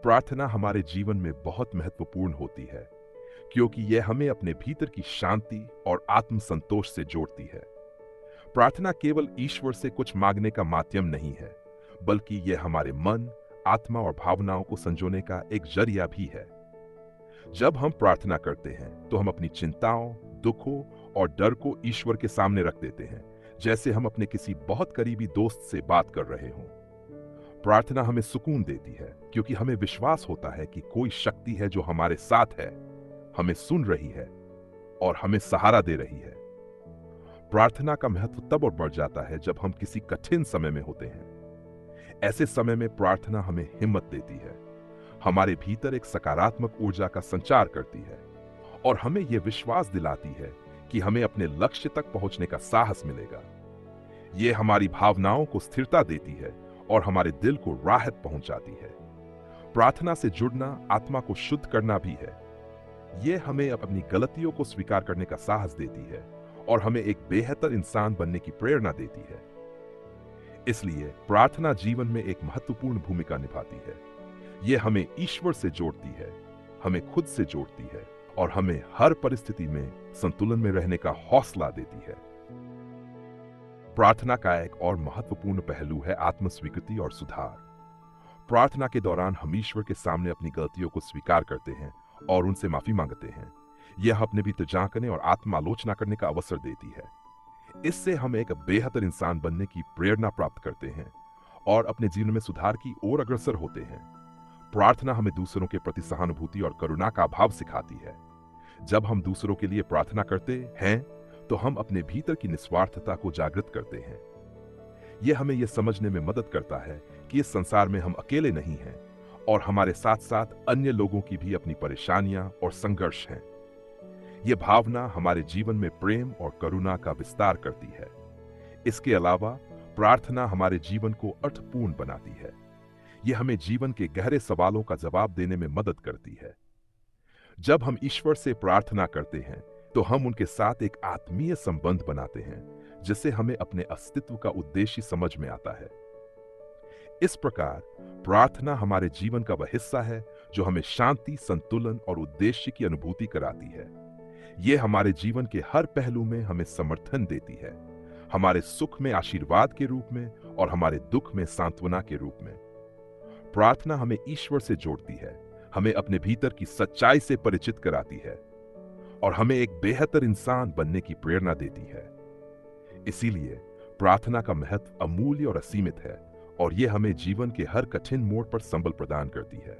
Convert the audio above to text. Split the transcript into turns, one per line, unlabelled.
प्रार्थना हमारे जीवन में बहुत महत्वपूर्ण होती है क्योंकि यह हमें अपने भीतर की शांति और आत्म संतोष से जोड़ती है। प्रार्थना केवल ईश्वर से कुछ मांगने का माध्यम नहीं है, बल्कि यह हमारे मन, आत्मा और भावनाओं को संजोने का एक जरिया भी है। जब हम प्रार्थना करते हैं तो हम अपनी चिंताओं, दुखों और डर को ईश्वर के सामने रख देते हैं, जैसे हम अपने किसी बहुत करीबी दोस्त से बात कर रहे हों। प्रार्थना हमें सुकून देती है क्योंकि हमें विश्वास होता है कि कोई शक्ति है जो हमारे साथ है, हमें सुन रही है और हमें सहारा दे रही है। प्रार्थना का महत्व तब और बढ़ जाता है जब हम किसी कठिन समय में होते हैं। ऐसे समय में प्रार्थना हमें हिम्मत देती है, हमारे भीतर एक सकारात्मक ऊर्जा का संचार करती है और हमें यह विश्वास दिलाती है कि हमें अपने लक्ष्य तक पहुंचने का साहस मिलेगा। यह हमारी भावनाओं को स्थिरता देती है और हमारे दिल को राहत पहुंचाती है। प्रार्थना से जुड़ना आत्मा को शुद्ध करना भी है। यह हमें अपनी गलतियों को स्वीकार करने का साहस देती है और हमें एक बेहतर इंसान बनने की प्रेरणा देती है। इसलिए प्रार्थना जीवन में एक महत्वपूर्ण भूमिका निभाती है। यह हमें ईश्वर से जोड़ती है, हमें खुद से जोड़ती है और हमें हर परिस्थिति में संतुलन में रहने का हौसला देती है। प्रार्थना का एक और महत्वपूर्ण पहलू है आत्मस्वीकृति और सुधार। प्रार्थना के दौरान हम ईश्वर के सामने अपनी गलतियों को स्वीकार करते हैं और उनसे माफी मांगते हैं। यह अपने भीतर झांकने और आत्मालोचना करने का अवसर देती है। इससे हम एक बेहतर इंसान बनने की प्रेरणा प्राप्त करते हैं और अपने जीवन में सुधार की ओर अग्रसर होते हैं। प्रार्थना हमें दूसरों के प्रति सहानुभूति और करुणा का भाव सिखाती है। जब हम दूसरों के लिए प्रार्थना करते हैं तो हम अपने भीतर की निस्वार्थता को जागृत करते हैं। यह हमें यह समझने में मदद करता है कि इस संसार में हम अकेले नहीं हैं और हमारे साथ साथ अन्य लोगों की भी अपनी परेशानियां और संघर्ष हैं। यह भावना हमारे जीवन में प्रेम और करुणा का विस्तार करती है। इसके अलावा प्रार्थना हमारे जीवन को अर्थपूर्ण बनाती है। यह हमें जीवन के गहरे सवालों का जवाब देने में मदद करती है। जब हम ईश्वर से प्रार्थना करते हैं तो हम उनके साथ एक आत्मीय संबंध बनाते हैं, जिससे हमें अपने अस्तित्व का उद्देश्य समझ में आता है। इस प्रकार प्रार्थना हमारे जीवन का वह हिस्सा है जो हमें शांति, संतुलन और उद्देश्य की अनुभूति कराती है। यह हमारे जीवन के हर पहलू में हमें समर्थन देती है, हमारे सुख में आशीर्वाद के रूप में और हमारे दुख में सांत्वना के रूप में। प्रार्थना हमें ईश्वर से जोड़ती है, हमें अपने भीतर की सच्चाई से परिचित कराती है और हमें एक बेहतर इंसान बनने की प्रेरणा देती है। इसीलिए प्रार्थना का महत्व अमूल्य और असीमित है और यह हमें जीवन के हर कठिन मोड़ पर संबल प्रदान करती है।